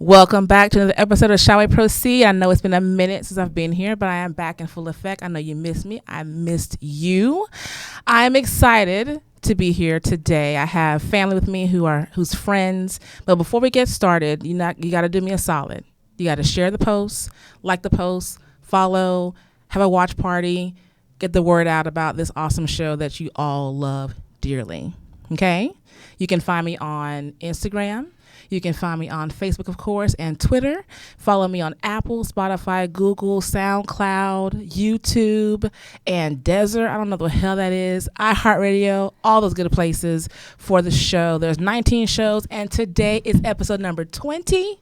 Welcome back to another episode of Shall We Proceed? I know it's been a minute since I've been here, but I am back in full effect. I know you missed me. I missed you. I'm excited to be here today. I have family with me who's friends. But before we get started, you got to do me a solid. You got to share the post, like the post, follow, have a watch party, get the word out about this awesome show that you all love dearly. Okay? You can find me on Instagram. You can find me on Facebook, of course, and Twitter. Follow me on Apple, Spotify, Google, SoundCloud, YouTube, and Desert. I don't know what the hell that is. iHeartRadio, all those good places for the show. There's 19 shows, and today is episode number 20.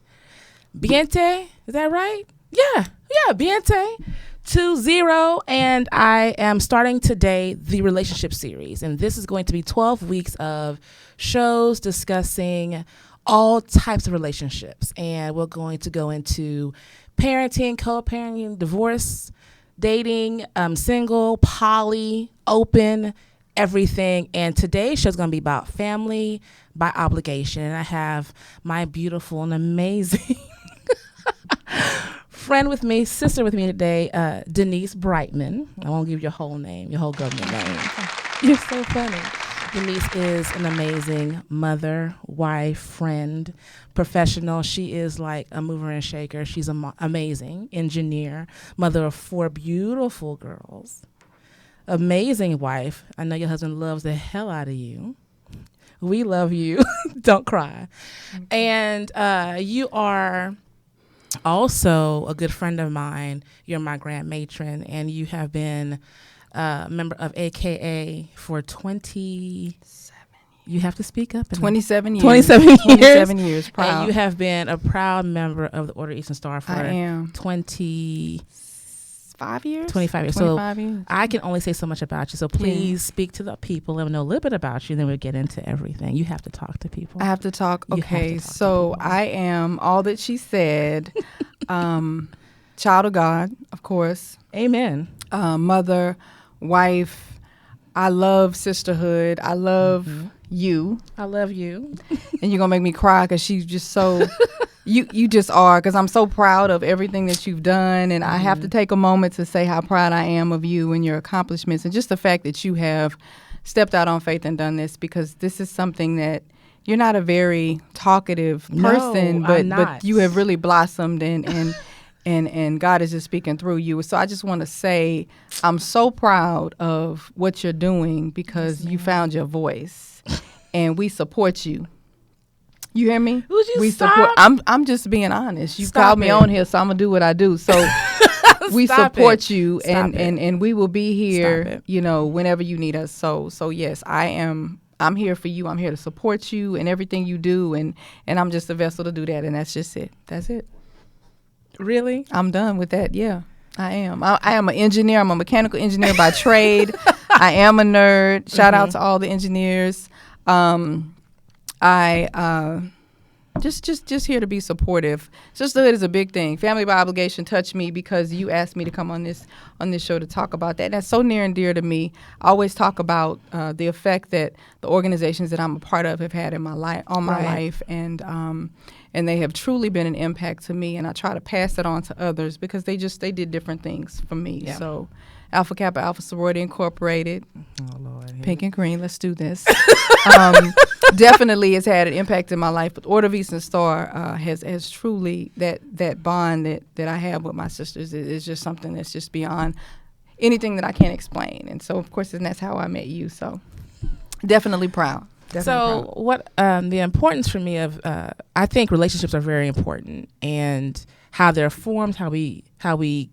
Biente, is that right? Yeah, Biente. 20, and I am starting today the relationship series, and this is going to be 12 weeks of shows discussing all types of relationships, and we're going to go into parenting, co-parenting, divorce, dating, single, poly, open, everything. And today's show is going to be about family by obligation, and I have my beautiful and amazing friend with me, sister with me today, Denise Brightmon. I won't give your whole name, your whole government name. You're so funny. Denise is an amazing mother, wife, friend, professional. She is like a mover and shaker. She's amazing engineer, mother of 4 beautiful girls, amazing wife. I know your husband loves the hell out of you. We love you. Don't cry. And you are also a good friend of mine. You're my grand matron, and you have been member of AKA for 27 years. You have to speak up. 27 years. 27 years, proud. And you have been a proud member of the Order of Eastern Star for 25 years. 25 years. So I can only say so much about you. So please speak to the people, let them know a little bit about you, and then we'll get into everything. You have to talk to people. I have to talk. Okay, so I am all that she said. Child of God, of course. Amen. Mother, wife. I love sisterhood. I love you. I love you. And you're going to make me cry because she's just so, you just are, because I'm so proud of everything that you've done. And I have to take a moment to say how proud I am of you and your accomplishments and just the fact that you have stepped out on faith and done this, because this is something that you're not a very talkative person, but you have really blossomed and God is just speaking through you. So I just want to say I'm so proud of what you're doing, because you found your voice, and we support you. You hear me? Would you we stop? support. I'm just being honest. You Stop called me it. on here, so I'm gonna do what I do. So we Stop support it. you, and we will be here, Stop it. whenever you need us. So yes, I'm here for you. I'm here to support you and everything you do, and I'm just a vessel to do that, and that's just it. That's it. Really? I'm done with that. Yeah, I am. I am an engineer. I'm a mechanical engineer by trade. I am a nerd. Shout out to all the engineers. Just here to be supportive. Sisterhood is a big thing. Family by obligation touched me because you asked me to come on this show to talk about that. And that's so near and dear to me. I always talk about the effect that the organizations that I'm a part of have had in my life, life, and they have truly been an impact to me. And I try to pass it on to others because they did different things for me. Yeah. So Alpha Kappa Alpha Sorority Incorporated, Pink and Green, let's do this. Definitely has had an impact in my life. But Order of Eastern Star has truly, that bond that I have with my sisters is just something that's just beyond anything that I can't explain. And so, of course, and that's how I met you. So definitely proud. What the importance for me of I think relationships are very important, and how they're formed, how we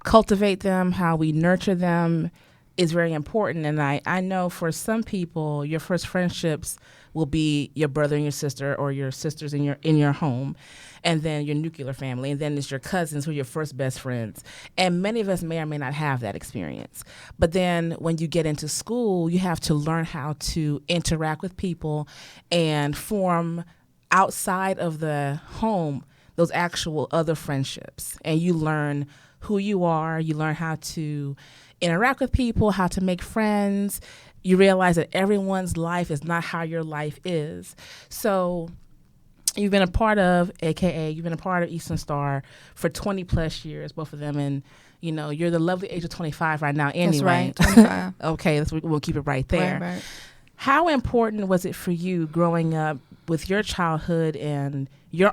cultivate them, how we nurture them is very important. And I know for some people, your first friendships will be your brother and your sister, or your sisters in your home, and then your nuclear family, and then it's your cousins who are your first best friends. And many of us may or may not have that experience. But then when you get into school, you have to learn how to interact with people and form outside of the home those actual other friendships. And you learn who you are, you learn how to interact with people, how to make friends. You realize that everyone's life is not how your life is. So You've been a part of AKA, you've been a part of Eastern Star for 20 plus years, both of them. And, you know, you're the lovely age of 25 right now anyway. That's right, 25. Okay, we'll keep it right there. Right. How important was it for you growing up with your childhood and your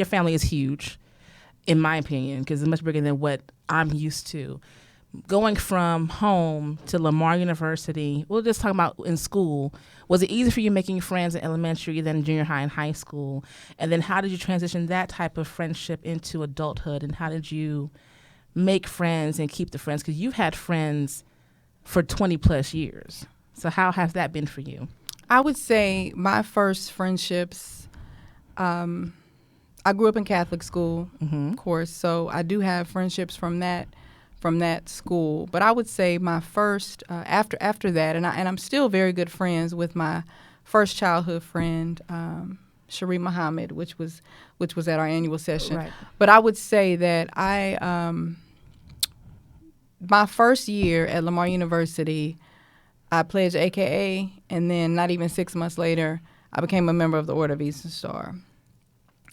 family is huge, in my opinion, because it's much bigger than what I'm used to. Going from home to Lamar University, we'll just talk about in school. Was it easy for you making friends in elementary, then junior high and high school? And then how did you transition that type of friendship into adulthood? And how did you make friends and keep the friends? Because you've had friends for 20 plus years. So how has that been for you? I would say my first friendships, I grew up in Catholic school, of course, so I do have friendships from that school. But I would say my first, after that, and I'm still very good friends with my first childhood friend, Sharif Muhammad, which was at our annual session. Right. But I would say that my first year at Lamar University, I pledged AKA, and then not even 6 months later, I became a member of the Order of Eastern Star.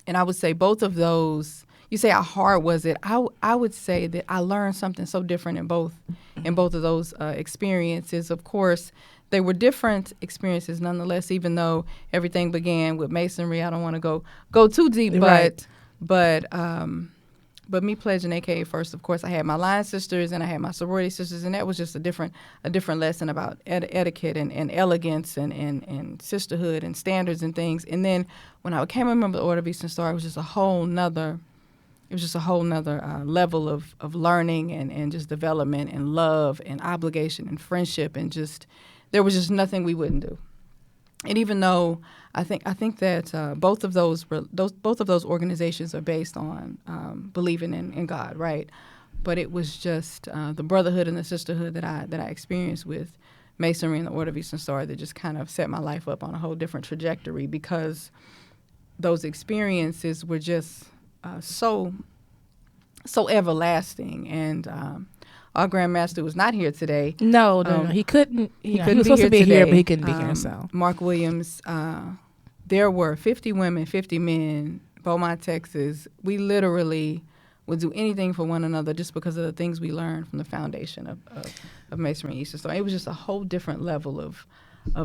And I would say both of those, you say how hard was it? I would say that I learned something so different in both of those experiences. Of course, they were different experiences nonetheless, even though everything began with Masonry. I don't want to go too deep, right. But me pledging AKA first, of course, I had my line sisters and I had my sorority sisters, and that was just a different lesson about etiquette and elegance and sisterhood and standards and things. And then when I became a member of the Order of Eastern Star, it was just a whole nother level of learning and just development and love and obligation and friendship, and just there was just nothing we wouldn't do. And even though I think that both of those organizations are based on believing in God, right? But it was just the brotherhood and the sisterhood that I experienced with Masonry and the Order of Eastern Star that just kind of set my life up on a whole different trajectory, because those experiences were just so everlasting. And our Grand Master was not here today. No, he couldn't. He was supposed to be here, but he couldn't be here. So Mark Williams. There were 50 women, 50 men, Beaumont, Texas. We literally would do anything for one another just because of the things we learned from the foundation of Masonry and Eastern Star. It was just a whole different level of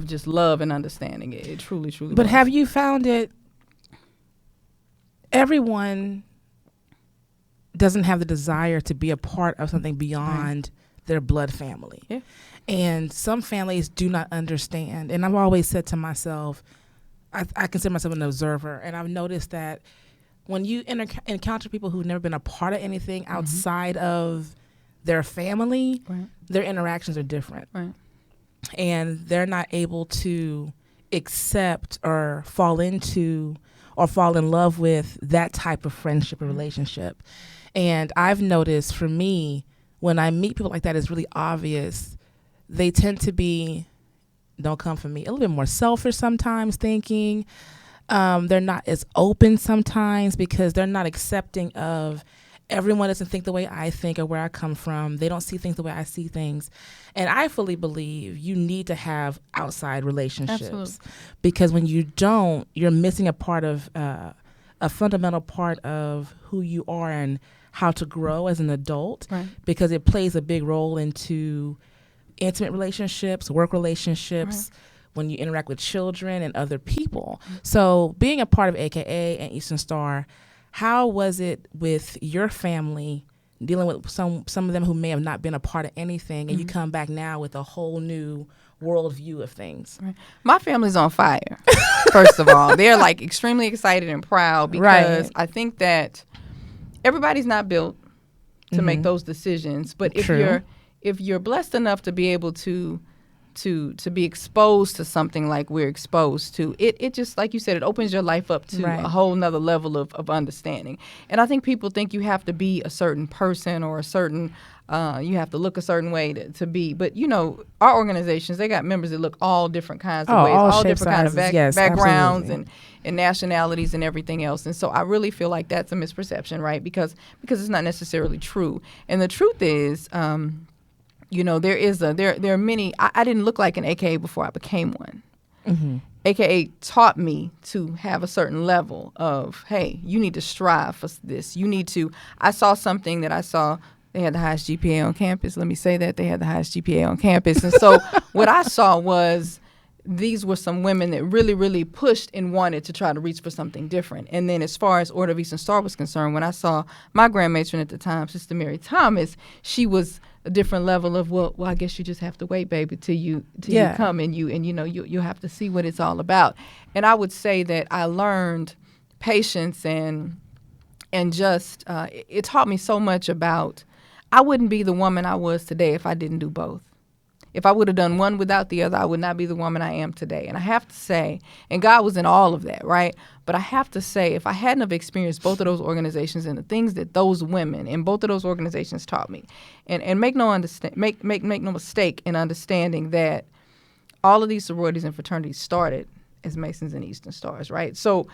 just love and understanding. It truly was. But have you found it, everyone doesn't have the desire to be a part of something beyond their blood family. Yeah. And some families do not understand. And I've always said to myself, I consider myself an observer, and I've noticed that when you encounter people who've never been a part of anything outside of their family, their interactions are different. Right. And they're not able to accept or fall into or fall in love with that type of friendship or relationship. And I've noticed for me, when I meet people like that, it's really obvious. They tend to be, don't come for me, a little bit more selfish sometimes thinking. They're not as open sometimes because they're not accepting of everyone doesn't think the way I think or where I come from. They don't see things the way I see things. And I fully believe you need to have outside relationships. Absolutely. Because when you don't, you're missing a part of, a fundamental part of who you are and how to grow as an adult, because it plays a big role into intimate relationships, work relationships, when you interact with children and other people. So being a part of AKA and Eastern Star, how was it with your family dealing with some of them who may have not been a part of anything, and you come back now with a whole new worldview of things? My family's on fire, first of all. They're like extremely excited and proud because I think that everybody's not built to make those decisions. But if you're blessed enough to be able to be exposed to something like we're exposed to, it just, like you said, it opens your life up to a whole nother level of understanding. And I think people think you have to be a certain person or a certain, you have to look a certain way to be. But, you know, our organizations, they got members that look all different kinds of ways, all different kinds of backgrounds and nationalities and everything else. And so I really feel like that's a misperception, right? Because it's not necessarily true. And the truth is, you know, there are many. I didn't look like an AKA before I became one. AKA taught me to have a certain level of, hey, you need to strive for this. You need to, I saw something that I saw, they had the highest GPA on campus. Let me say that. They had the highest GPA on campus. And so what I saw was these were some women that really, really pushed and wanted to try to reach for something different. And then as far as Order of Eastern Star was concerned, when I saw my grand matron at the time, Sister Mary Thomas, she was a different level of, well, I guess you just have to wait, baby, till you come and you'll have to see what it's all about. And I would say that I learned patience and just it taught me so much about, I wouldn't be the woman I was today if I didn't do both. If I would have done one without the other, I would not be the woman I am today. And I have to say, and God was in all of that, right? But I have to say, if I hadn't have experienced both of those organizations and the things that those women in both of those organizations taught me, and make no mistake in understanding that all of these sororities and fraternities started as Masons and Eastern Stars, right? So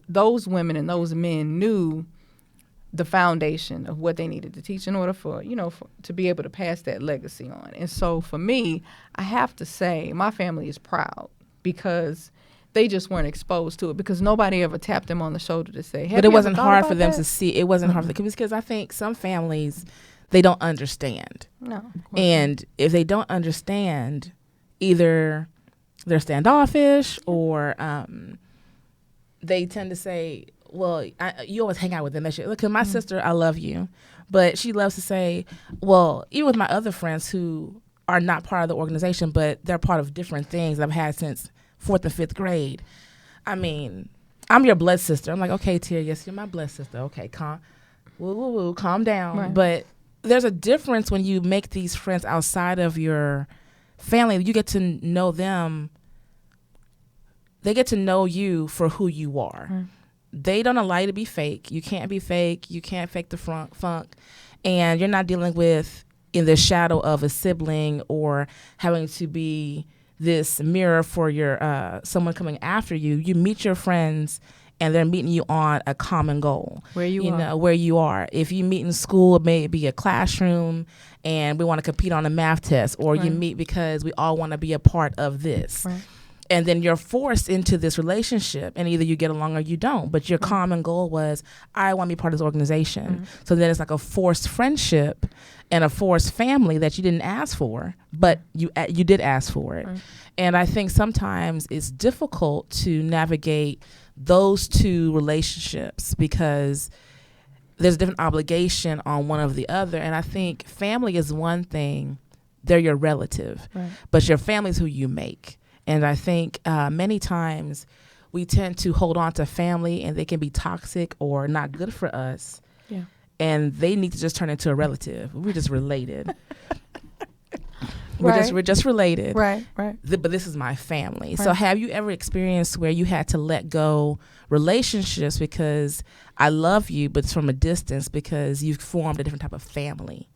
those women and those men knew the foundation of what they needed to teach in order for to be able to pass that legacy on. And so for me, I have to say my family is proud because they just weren't exposed to it, because nobody ever tapped them on the shoulder to say, hey, but it wasn't hard for them to see. It wasn't hard for them because I think some families, they don't understand. No. And if they don't understand, either they're standoffish or they tend to say, well, you always hang out with them. Because my sister, I love you, but she loves to say, well, even with my other friends who are not part of the organization, but they're part of different things I've had since 4th and 5th grade. I mean, I'm your blood sister. I'm like, okay, Tia, yes, you're my blood sister. Okay, calm down. Right. But there's a difference when you make these friends outside of your family. You get to know them. They get to know you for who you are. Right. They don't allow you to be fake. You can't be fake. You can't fake the funk. And you're not dealing with in the shadow of a sibling or having to be this mirror for your someone coming after you. You meet your friends and they're meeting you on a common goal. Where you are. Where you are. If you meet in school, it may be a classroom and we want to compete on a math test, or you meet because we all want to be a part of this. Right. And then you're forced into this relationship, and either you get along or you don't. But your common goal was, I want to be part of this organization. So then it's like a forced friendship and a forced family that you didn't ask for, but you did ask for it. And I think sometimes it's difficult to navigate those two relationships because there's a different obligation on one of the other. And I think family is one thing. They're your relative. But your family is who you make. And I think many times we tend to hold on to family and they can be toxic or not good for us. Yeah. And they need to just turn into a relative. We're just related. We're just related. Right. But this is my family. So have you ever experienced where you had to let go relationships because I love you, but it's from a distance because you've formed a different type of family?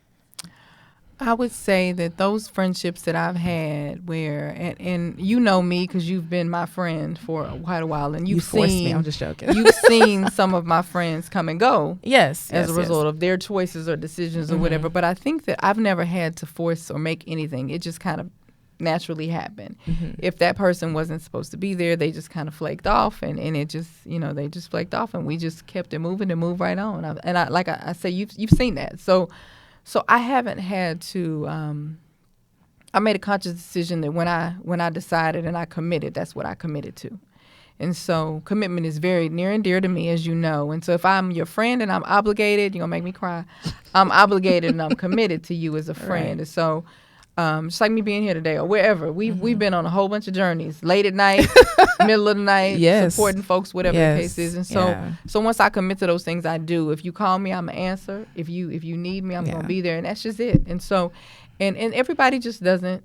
I would say that those friendships that I've had where, and you know me because you've been my friend for quite a while, and you've seen me. I'm just joking. You've seen some of my friends come and go. Yes. As a result of their choices or decisions or whatever. But I think that I've never had to force or make anything. It just kind of naturally happened. If that person wasn't supposed to be there, they just kind of flaked off, and it just, they just flaked off, and we just kept it moving and moved right on. I say, you've seen that. So I haven't had to. I made a conscious decision that when I decided and I committed, that's what I committed to. And so commitment is very near and dear to me, as you know. And so if I'm your friend and I'm obligated, you're gonna make me cry. I'm obligated and I'm committed to you as a friend. Right. And so just like me being here today or wherever, we've been on a whole bunch of journeys, late at night, middle of the night, supporting folks, whatever the case is. And so once I commit to those things, I do. If you call me, I'm gonna answer. If you need me, I'm gonna be there, and that's just it. And so, and everybody just doesn't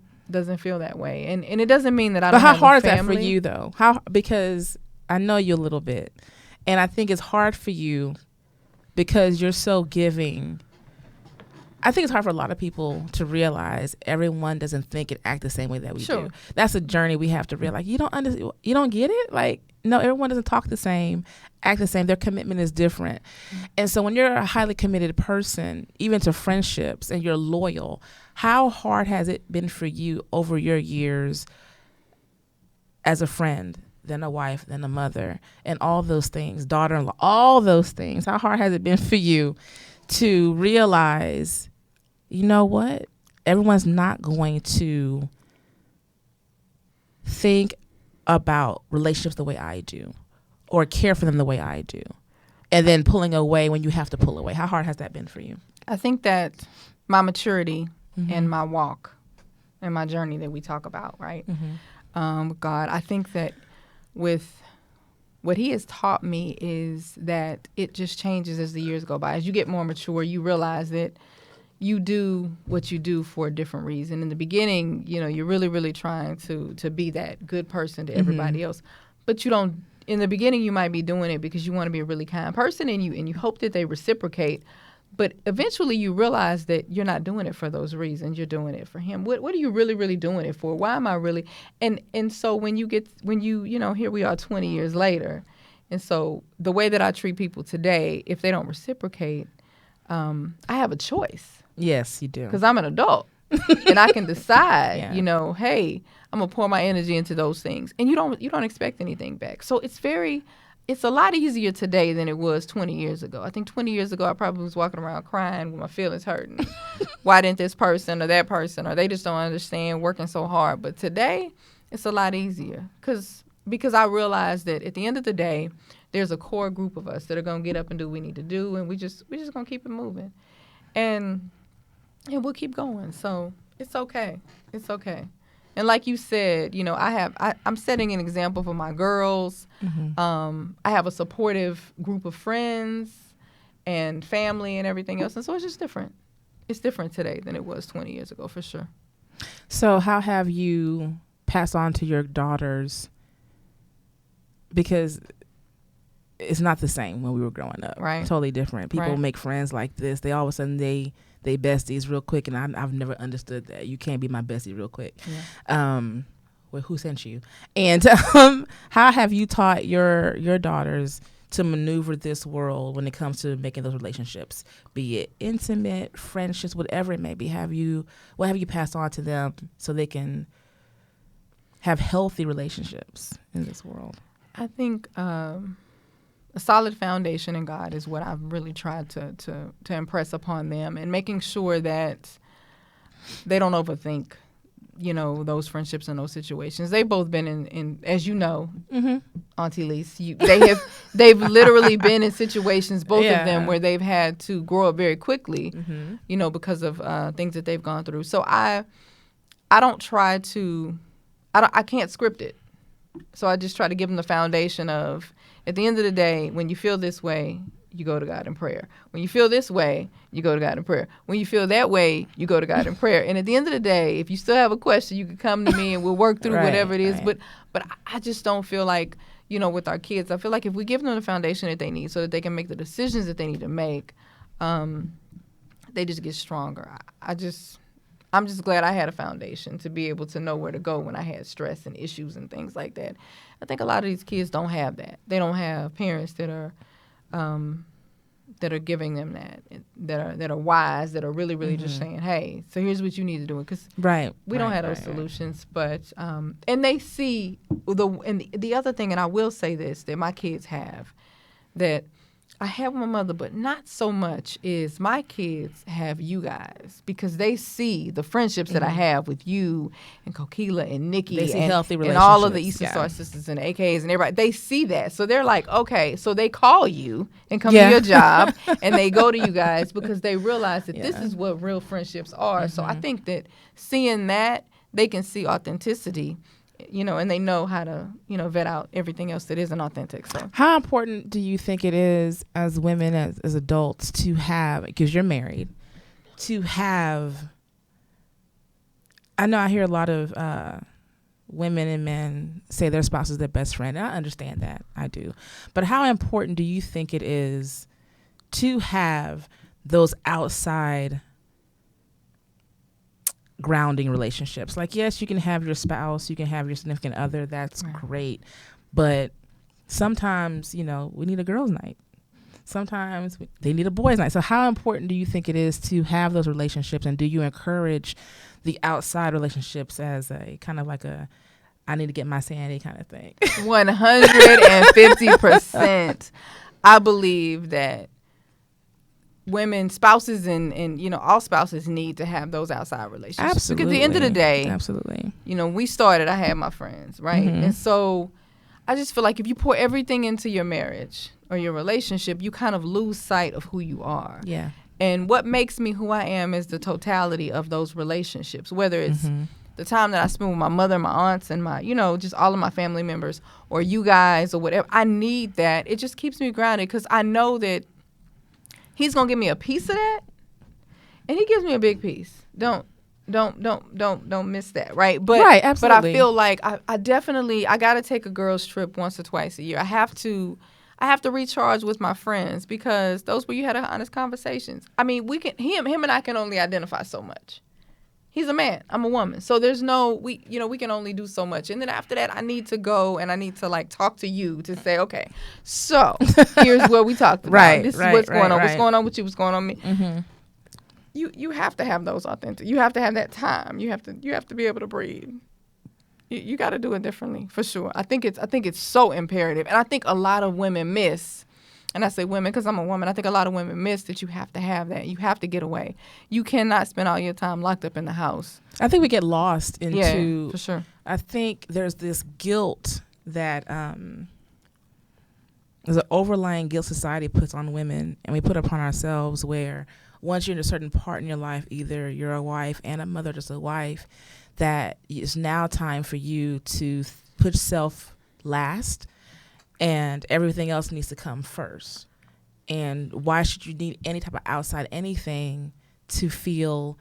feel that way, and it doesn't mean that I don't. But how hard is that for you though? Because I know you a little bit, and I think it's hard for you because you're so giving. I think it's hard for a lot of people to realize everyone doesn't think and act the same way that we do. That's a journey we have to realize. You don't get it? Like, no, everyone doesn't talk the same, act the same. Their commitment is different. And so when you're a highly committed person, even to friendships, and you're loyal, how hard has it been for you over your years as a friend, then a wife, then a mother, and all those things, daughter-in-law, all those things. How hard has it been for you to realize, you know what? Everyone's not going to think about relationships the way I do or care for them the way I do, and then pulling away when you have to pull away. How hard has that been for you? I think that my maturity and my walk and my journey that we talk about, right? With God, I think that with what he has taught me is that it just changes as the years go by. As you get more mature, you realize that you do what you do for a different reason. In the beginning, you know, you're really, really trying to be that good person to everybody else. But you don't, in the beginning, you might be doing it because you want to be a really kind person and you hope that they reciprocate. But eventually you realize that you're not doing it for those reasons. You're doing it for him. What are you really, really doing it for? Why am I really? And so when you here we are 20 years later. And so the way that I treat people today, if they don't reciprocate, I have a choice. Yes, you do. Because I'm an adult. And I can decide, hey, I'm going to pour my energy into those things. And you don't expect anything back. So it's a lot easier today than it was 20 years ago. I think 20 years ago, I probably was walking around crying with my feelings hurting. Why didn't this person or that person, or they just don't understand working so hard. But today, it's a lot easier because I realized that at the end of the day, there's a core group of us that are going to get up and do what we need to do, and we just going to keep it moving. And we'll keep going. So it's okay. It's okay. And like you said, you know, I'm setting an example for my girls. I have a supportive group of friends and family and everything else. And so it's just different. It's different today than it was 20 years ago, for sure. So how have you passed on to your daughters? Because it's not the same when we were growing up. Right. Totally different. People make friends like this. They all of a sudden, they besties real quick, and I've never understood that. You can't be my bestie real quick. Yeah. Well, who sent you? And how have you taught your daughters to maneuver this world when it comes to making those relationships, be it intimate, friendships, whatever it may be? What have you passed on to them so they can have healthy relationships in this world? I think a solid foundation in God is what I've really tried to impress upon them, and making sure that they don't overthink, you know, those friendships and those situations. They've both been in as you know, Auntie Lise, they've literally been in situations, both of them, where they've had to grow up very quickly, you know, because of things that they've gone through. So I don't try to, I can't script it. So I just try to give them the foundation of, at the end of the day, when you feel this way, you go to God in prayer. When you feel this way, you go to God in prayer. When you feel that way, you go to God in prayer. And at the end of the day, if you still have a question, you can come to me and we'll work through whatever it is. Right. But I just don't feel like, you know, with our kids, I feel like if we give them the foundation that they need so that they can make the decisions that they need to make, they just get stronger. I'm just glad I had a foundation to be able to know where to go when I had stress and issues and things like that. I think a lot of these kids don't have that. They don't have parents that are giving them that are wise, that are really, really just saying, hey, so here's what you need to do. Because we don't have those solutions. But and they see the other thing, and I will say this, that my kids have, that I have my mother, but not so much, is my kids have you guys, because they see the friendships that I have with you and Kokila and Nikki and healthy relationships, and all of the Eastern Star Sisters and AKs and everybody. They see that. So they're like, okay, so they call you and come to your job and they go to you guys because they realize that this is what real friendships are. So I think that seeing that, they can see authenticity, you know, and they know how to, you know, vet out everything else that isn't authentic. So, how important do you think it is as women, as adults, to have, because you're married, to have, I know I hear a lot of women and men say their spouse is their best friend, and I understand that, I do. But how important do you think it is to have those outside grounding relationships? Like, yes, you can have your spouse, you can have your significant other, that's great, but sometimes, you know, we need a girls' night, sometimes they need a boys' night. So how important do you think it is to have those relationships, and do you encourage the outside relationships as a kind of like a I need to get my sanity kind of thing. 150%. I believe that women, spouses, and all spouses need to have those outside relationships. Absolutely. Because at the end of the day, absolutely. We started, I had my friends, right? Mm-hmm. And so I just feel like if you pour everything into your marriage or your relationship, you kind of lose sight of who you are. Yeah. And what makes me who I am is the totality of those relationships, whether it's the time that I spend with my mother, my aunts, and my, just all of my family members, or you guys, or whatever. I need that. It just keeps me grounded because I know that he's gonna give me a piece of that, and he gives me a big piece. Don't miss that, right? But right, absolutely. But I feel like I definitely gotta take a girls trip once or twice a year. I have to recharge with my friends because those where you had honest conversations. I mean, him and I can only identify so much. He's a man. I'm a woman. So there's we can only do so much. And then after that, I need to go and I need to talk to you to say, okay, so here's what we talked about. Right, this is right, what's going on. right. What's going on with you? What's going on with me? Mm-hmm. You have to have those authentic. You have to have that time. You have to be able to breathe. You got to do it differently for sure. I think it's so imperative, and I think a lot of women miss. And I say women because I'm a woman. I think a lot of women miss that you have to have that. You have to get away. You cannot spend all your time locked up in the house. I think we get lost into. Yeah, for sure. I think there's this guilt that there's an overlying guilt society puts on women, and we put upon ourselves where once you're in a certain part in your life, either you're a wife and a mother, just a wife, that it's now time for you to put self last. And everything else needs to come first. And why should you need any type of outside anything to feel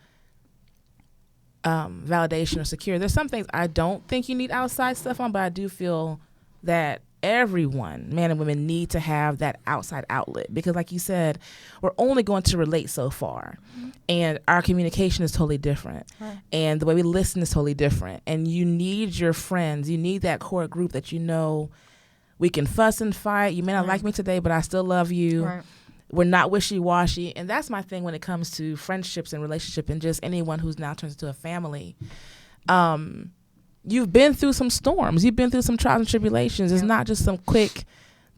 validation or secure? There's some things I don't think you need outside stuff on, but I do feel that everyone, man and women, need to have that outside outlet. Because like you said, we're only going to relate so far. And our communication is totally different. Right. And the way we listen is totally different. And you need your friends. You need that core group that we can fuss and fight. You may not like me today, but I still love you. Right. We're not wishy-washy. And that's my thing when it comes to friendships and relationship and just anyone who's now turns into a family. You've been through some storms. You've been through some trials and tribulations. It's not just some quick,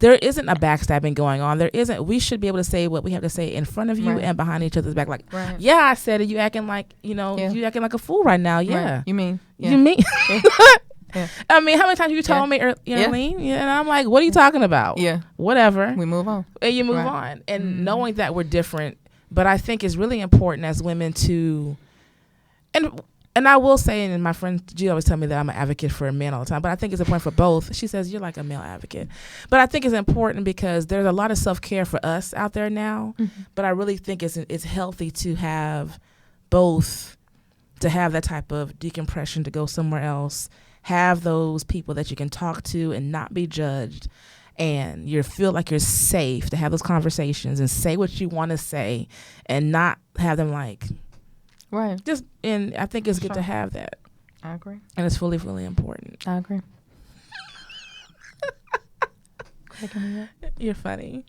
there isn't a backstabbing going on. There isn't. We should be able to say what we have to say in front of you and behind each other's back. Like, yeah, I said it. You acting like, you acting like a fool right now. Yeah. Right. You mean? Yeah. You mean? Yeah. I mean, how many times you told me, Arlene? Yeah. And I'm like, what are you talking about? Yeah. Whatever. We move on. And you move on. And knowing that we're different, but I think it's really important as women to, and I will say, and my friend G always tell me that I'm an advocate for men all the time, but I think it's important for both. She says, you're like a male advocate. But I think it's important because there's a lot of self-care for us out there now, but I really think it's healthy to have both, to have that type of decompression, to go somewhere else, have those people that you can talk to and not be judged, and you feel like you're safe to have those conversations and say what you want to say and not have them and I think it's good to have that. I agree. And it's really, really important. I agree. You're funny.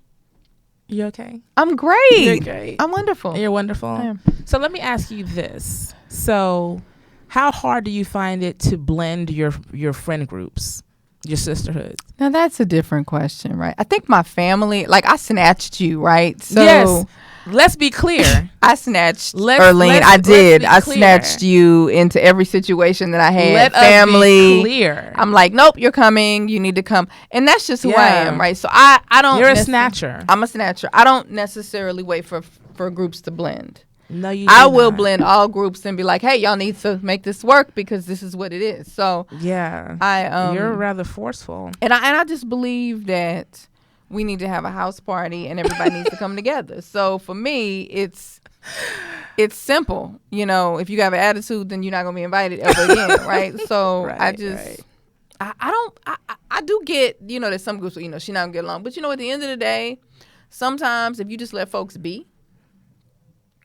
You okay? I'm great. You're great. I'm wonderful. You're wonderful. I am. So let me ask you this. So how hard do you find it to blend your friend groups, your sisterhood? Now that's a different question, right? I think my family, I snatched you, right? So yes. Let's be clear. I snatched Arlene. I did. I snatched you into every situation that I had. Family. Us be clear. I'm like, nope, you're coming. You need to come. And that's just who I am, right? So I don't. You're a snatcher. I'm a snatcher. I don't necessarily wait for groups to blend. No, you. I will blend all groups and be like, hey, y'all need to make this work because this is what it is. So yeah, you're rather forceful. And I just believe that we need to have a house party and everybody needs to come together. So for me, it's simple. If you have an attitude, then you're not gonna be invited ever again, right? So I do get, that some groups, she not gonna get along. But at the end of the day, sometimes if you just let folks be,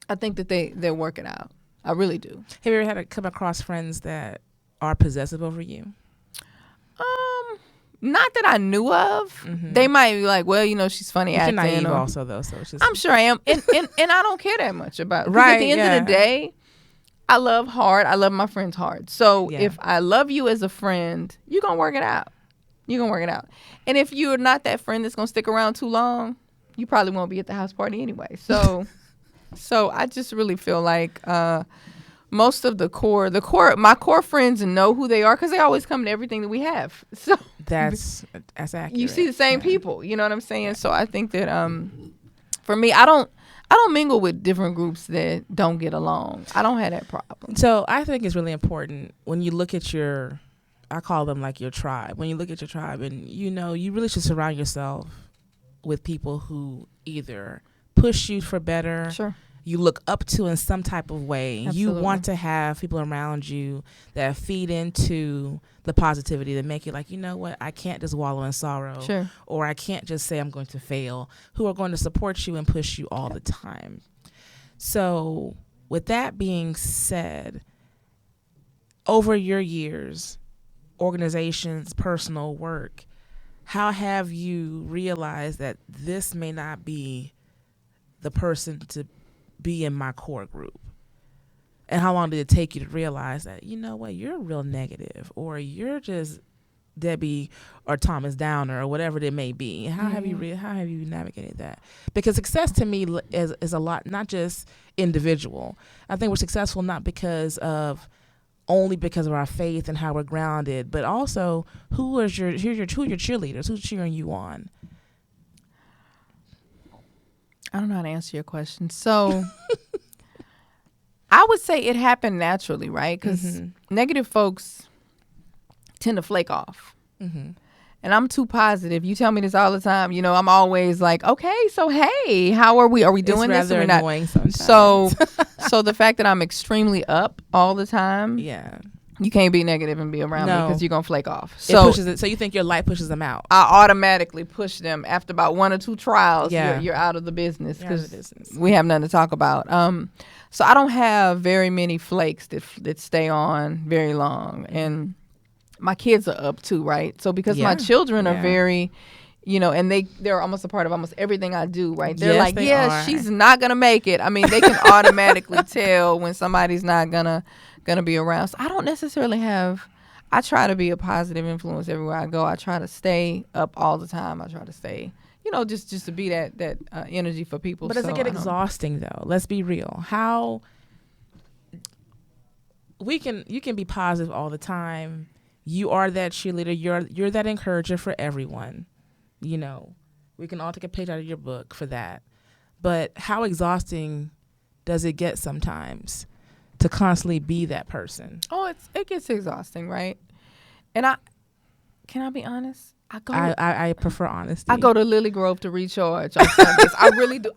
I think that they'll work it out. I really do. Have you ever had to come across friends that are possessive over you? Not that I knew of. Mm-hmm. They might be like, well, she's funny acting. You're naive also, though. So it's just I'm sure I am. And I don't care that much about it. Right. At the end of the day, I love hard. I love my friends hard. So Yeah. if I love you as a friend, you're going to work it out. You're going to work it out. And if you're not that friend that's going to stick around too long, you probably won't be at the house party anyway. So I just really feel like most of my core friends know who they are because they always come to everything that we have. So That's accurate. you see the same people. You know what I'm saying? Yeah. So I think that for me, I don't mingle with different groups that don't get along. I don't have that problem. So I think it's really important when you look at I call them like your tribe. When you look at your tribe, and you really should surround yourself with people who either push you for better, sure, you look up to in some type of way. Absolutely. You want to have people around you that feed into the positivity, that make you like, you know what, I can't just wallow in sorrow, sure, or I can't just say I'm going to fail, who are going to support you and push you all the time. So with that being said, over your years, organizations, personal work, how have you realized that this may not be the person to be in my core group? And how long did it take you to realize that, you know what, you're real negative, or you're just Debbie or Thomas Downer or whatever it may be? How have you navigated that? Because success to me is a lot, not just individual. I think we're successful not only because of our faith and how we're grounded, but also who are your cheerleaders, who's cheering you on? I don't know how to answer your question. So I would say it happened naturally, right? Because negative folks tend to flake off. Mm-hmm. And I'm too positive. You tell me this all the time. I'm always like, okay, so hey, how are we? Are we doing this or not? Sometimes. So the fact that I'm extremely up all the time, yeah, you can't be negative and be around me because you're gonna flake off. So you think your light pushes them out? I automatically push them after about 1 or 2 trials. Yeah. You're out of the business because we have nothing to talk about. So I don't have very many flakes that stay on very long, and my kids are up too, right? So because my children are very, and they're almost a part of almost everything I do, right? They're she's not gonna make it. I mean, they can automatically tell when somebody's not gonna be around. So I don't necessarily I try to be a positive influence everywhere I go. I try to stay up all the time. I try to stay, just to be that energy for people. But does it get exhausting though? Let's be real. How you can be positive all the time. You are that cheerleader. You're that encourager for everyone. We can all take a page out of your book for that. But how exhausting does it get sometimes to constantly be that person? Oh, it gets exhausting, right? And can I be honest? I prefer honesty. I go to Lily Grove to recharge on Sundays. I really do.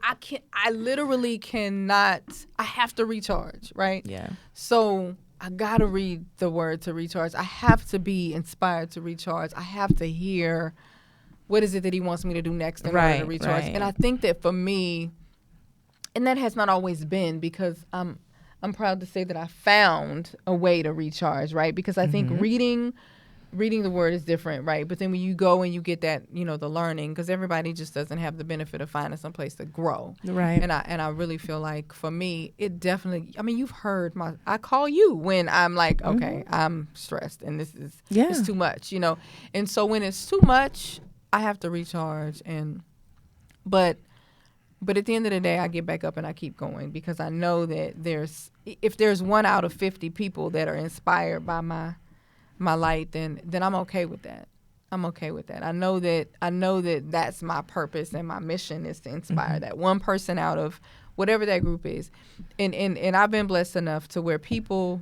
I literally cannot. I have to recharge, right? Yeah. So I gotta read the word to recharge. I have to be inspired to recharge. I have to hear what is it that he wants me to do next in order to recharge. Right. And I think that for me, and that has not always been, because I'm proud to say that I found a way to recharge, right? Because I think reading the word is different, right? But then when you go and you get that, the learning, because everybody just doesn't have the benefit of finding some place to grow. Right. And I really feel like for me, it definitely, you've heard I call you when I'm like, okay, I'm stressed and this is it's too much, And so when it's too much, I have to recharge. But at the end of the day, I get back up and I keep going, because I know that if there's 1 out of 50 people that are inspired by my light, then I'm okay with that. I'm okay with that. I know that that's my purpose, and my mission is to inspire that one person out of whatever that group is. And I've been blessed enough to where people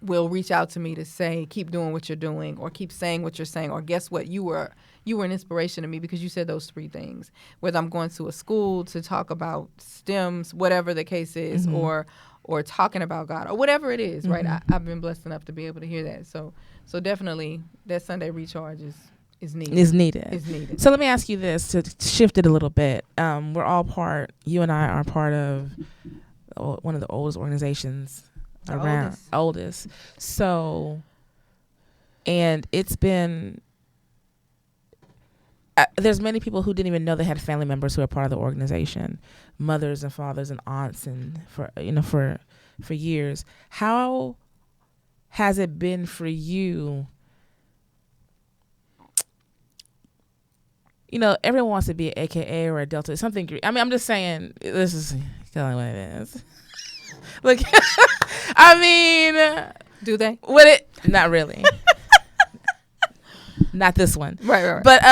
will reach out to me to say, keep doing what you're doing, or keep saying what you're saying, or guess what, you were an inspiration to me because you said those 3 things. Whether I'm going to a school to talk about STEMs, whatever the case is, or talking about God, or whatever it is, right? I've been blessed enough to be able to hear that. So definitely that Sunday recharge is needed. Is needed. So let me ask you this, to shift it a little bit. You and I are part of one of the oldest organizations around. Oldest. So, and it's been there's many people who didn't even know they had family members who are part of the organization, mothers and fathers and aunts, and for years. How has it been for you? Everyone wants to be an AKA or a Delta, something. I mean, I'm just saying, this is telling what it is. Look, I mean, do they? Not really. Not this one. Right. But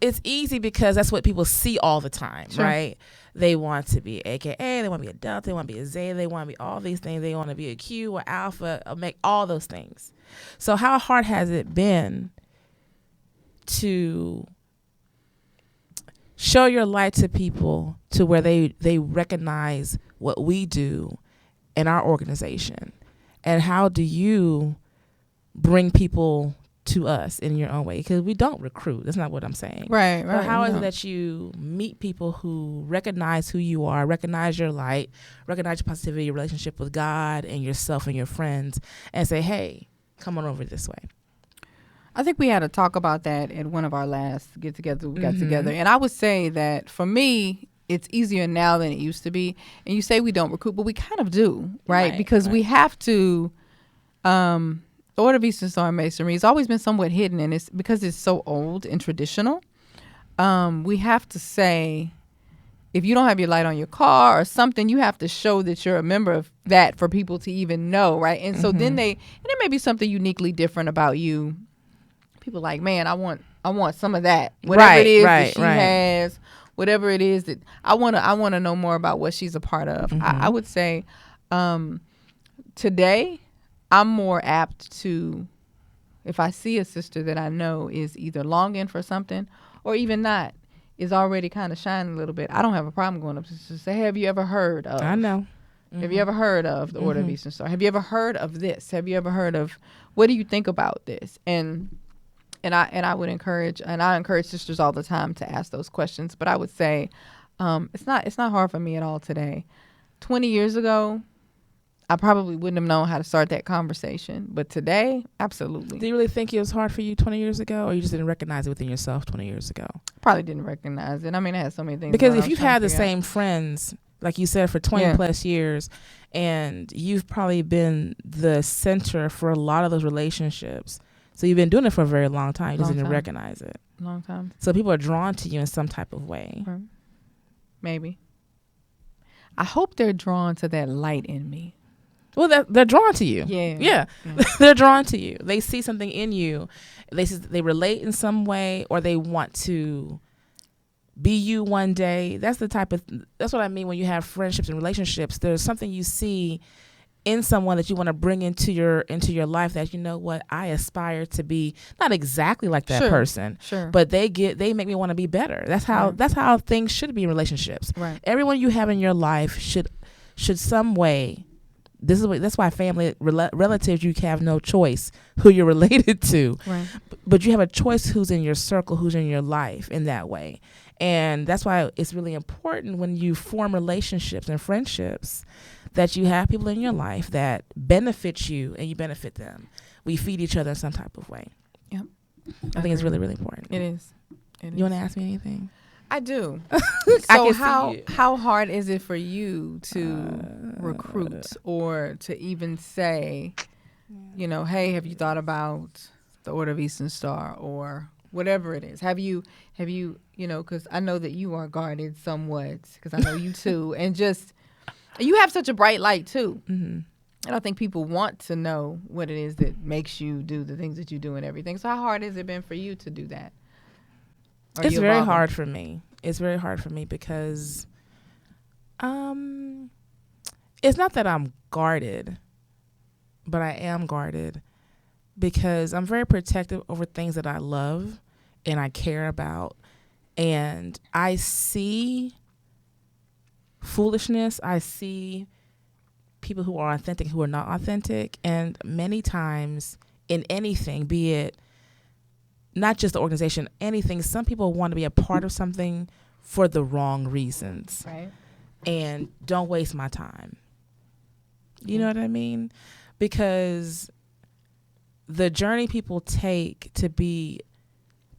it's easy because that's what people see all the time, sure. Right? They want to be AKA, they want to be a Delta, they want to be a Zeta, they want to be all these things. They want to be a Q or Alpha, or make all those things. So how hard has it been to show your light to people to where they recognize what we do in our organization? And how do you bring people to us in your own way? Because we don't recruit. That's not what I'm saying. Right. But how is it that you meet people who recognize who you are, recognize your light, recognize your positivity, your relationship with God and yourself and your friends, and say, hey, come on over this way? I think we had a talk about that at one of our last get-together we got together. And I would say that for me, it's easier now than it used to be. And you say we don't recruit, but we kind of do, right? Because we have to. The Order of Eastern Star Masonry has always been somewhat hidden, and it's because it's so old and traditional. We have to say, if you don't have your light on your car or something, you have to show that you're a member of that for people to even know, right? And so then there may be something uniquely different about you. People like, man, I want some of that. Whatever it is that she has, whatever it is that I want to know more about what she's a part of. I would say today I'm more apt to, if I see a sister that I know is either longing for something or even not, is already kind of shining a little bit, I don't have a problem going up to say, hey, have you ever heard of? I know. Have you ever heard of the Order of Eastern Star? Have you ever heard of this? Have you ever heard of, what do you think about this? And I would encourage, and I encourage sisters all the time to ask those questions. But I would say it's not hard for me at all today. 20 years ago, I probably wouldn't have known how to start that conversation. But today, absolutely. Do you really think it was hard for you 20 years ago, or you just didn't recognize it within yourself 20 years ago? Probably didn't recognize it. I mean, I had so many things. Because if you've had the same friends, like you said, for 20 plus years, and you've probably been the center for a lot of those relationships. So you've been doing it for a very long time. You just didn't recognize it. Long time. So people are drawn to you in some type of way. Maybe. I hope they're drawn to that light in me. Well, they're drawn to you. Yeah. They're drawn to you. They see something in you. They relate in some way, or they want to be you one day. That's what I mean when you have friendships and relationships. There's something you see in someone that you want to bring into your life, that, you know what, I aspire to be not exactly like that person, but they make me want to be better. That's how things should be in relationships. Right. Everyone you have in your life should some way. That's why family relatives, you have no choice who you're related to, right. But you have a choice who's in your circle, who's in your life in that way. And that's why it's really important when you form relationships and friendships that you have people in your life that benefit you and you benefit them. We feed each other in some type of way. Yep. I think it's really, really important. It is. You want to ask me anything? I do. So how hard is it for you to recruit or to even say, you know, hey, have you thought about the Order of Eastern Star or whatever it is? Have you, you know, because I know that you are guarded somewhat, because I know you too, and just, you have such a bright light too. Mm-hmm. And I think people want to know what it is that makes you do the things that you do and everything. So how hard has it been for you to do that? It's very hard for me. It's very hard for me because it's not that I'm guarded, but I am guarded because I'm very protective over things that I love and I care about. And I see foolishness. I see people who are authentic, who are not authentic. And many times in anything, be it not just the organization, anything, some people want to be a part of something for the wrong reasons. Right. And don't waste my time. You know what I mean? Because the journey people take to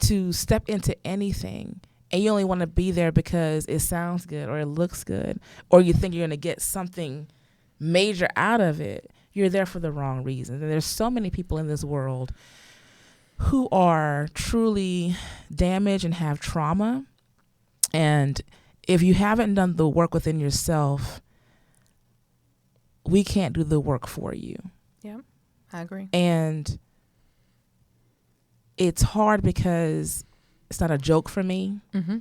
to step into anything and you only want to be there because it sounds good or it looks good or you think you're going to get something major out of it, you're there for the wrong reasons. And there's so many people in this world who are truly damaged and have trauma. And if you haven't done the work within yourself, we can't do the work for you. Yeah, I agree. And it's hard because it's not a joke for me. Mm-hmm.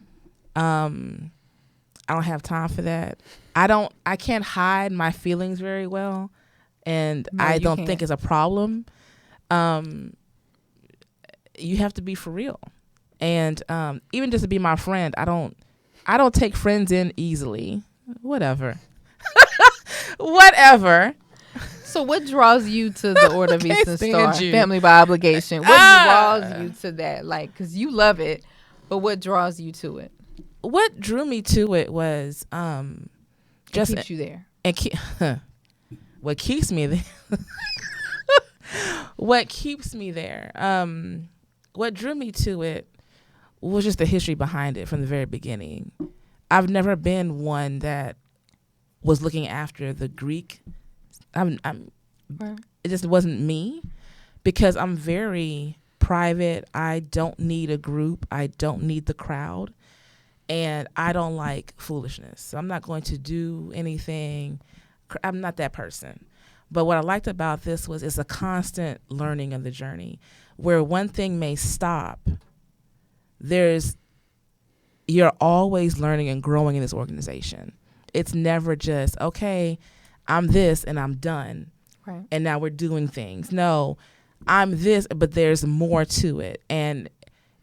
I don't have time for that. I can't hide my feelings very well, and No, I you don't can't. think it's a problem. You have to be for real. And even just to be my friend, I don't take friends in easily. Whatever. Whatever. So what draws you to the Order Can't Visa stand Star, you. Family by Obligation? What draws you to that? Like, because you love it, but what draws you to it? What drew me to it was just Keeps you there. and what keeps me there. What keeps me there? What drew me to it was just the history behind it from the very beginning. I've never been one that was looking after the Greek. Right. It just wasn't me because I'm very private. I don't need a group. I don't need the crowd. And I don't like foolishness. So I'm not going to do anything. I'm not that person. But what I liked about this was it's a constant learning of the journey where one thing may stop. You're always learning and growing in this organization. It's never just, okay, I'm this and I'm done. Right. And now we're doing things. No, I'm this, but there's more to it. And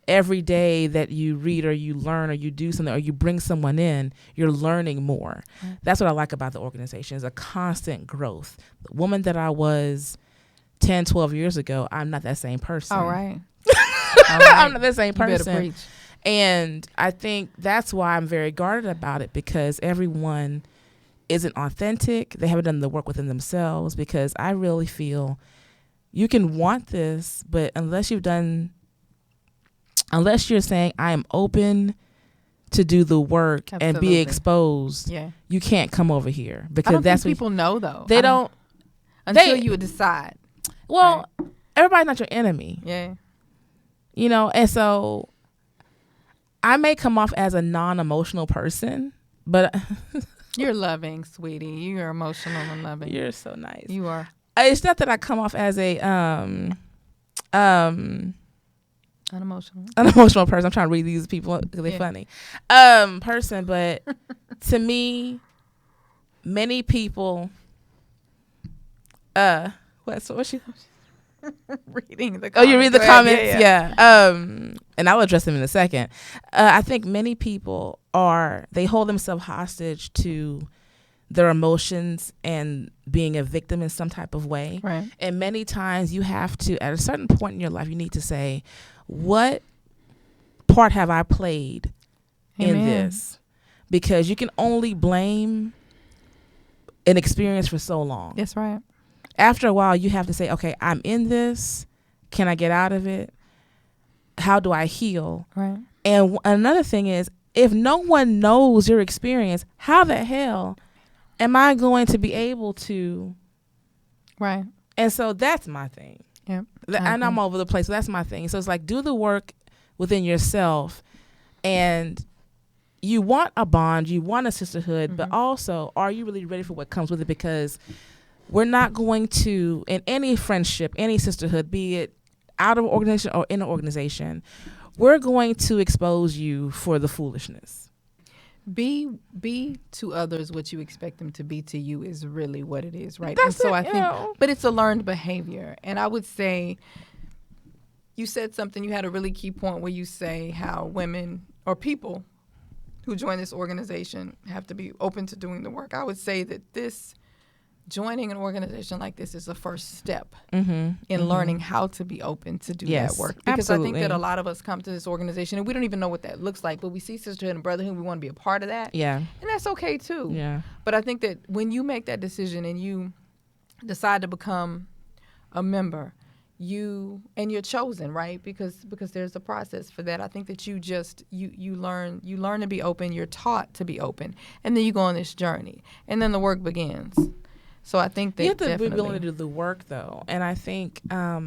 every day that you read or you learn or you do something or you bring someone in, you're learning more. Right. That's what I like about the organization is a constant growth. The woman that I was 10, 12 years ago, I'm not that same person. All right. I'm not the same You better person. preach. And I think that's why I'm very guarded about it because everyone isn't authentic. They haven't done the work within themselves because I really feel you can want this, but unless you're saying I am open to do the work and Absolutely. be exposed, Yeah. you can't come over here I because don't that's think what people know though. they don't. Until they- you decide. Well, everybody's not your enemy, Yeah. you know, and so I may come off as a non-emotional person, but You're loving, sweetie. You are emotional and loving. you're so nice. You are. It's not that I come off as a Unemotional. unemotional person. I'm trying to read these people because they're Yeah. funny. Person, but to me, many people. What's she? Reading the comments. Oh, you read the Go ahead. comments, yeah. And I'll address them in a second. I think many people they hold themselves hostage to their emotions and being a victim in some type of way. Right. And many times you have to, at a certain point in your life, you need to say, what part have I played in Amen. this? Because you can only blame an experience for so long. That's right. After a while, you have to say, okay, I'm in this. Can I get out of it? How do I heal? Right. And another thing is, if no one knows your experience, how the hell am I going to be able to? Right. And so that's my thing. Yep. And I'm over the place. So that's my thing. So it's like, do the work within yourself. And you want a bond, you want a sisterhood, but also, are you really ready for what comes with it? Because we're not going to, in any friendship, any sisterhood, be it out of an organization or in an organization, we're going to expose you for the foolishness. Be to others what you expect them to be to you is really what it is, right? That's and so it, I you think, know. but it's a learned behavior. And I would say, you said something, you had a really key point where you say how women or people who join this organization have to be open to doing the work. I would say that joining an organization like this is the first step in learning how to be open to do Yes, that work. Because I think absolutely. that a lot of us come to this organization and we don't even know what that looks like, but we see sisterhood and brotherhood, we want to be a part of that. Yeah. And that's okay too. Yeah. But I think that when you make that decision and you decide to become a member, you're chosen, right? Because there's a process for that. I think that you learn to be open. You're taught to be open, and then you go on this journey, and then the work begins. So I think that you have to definitely be willing to do the work, though. And I think I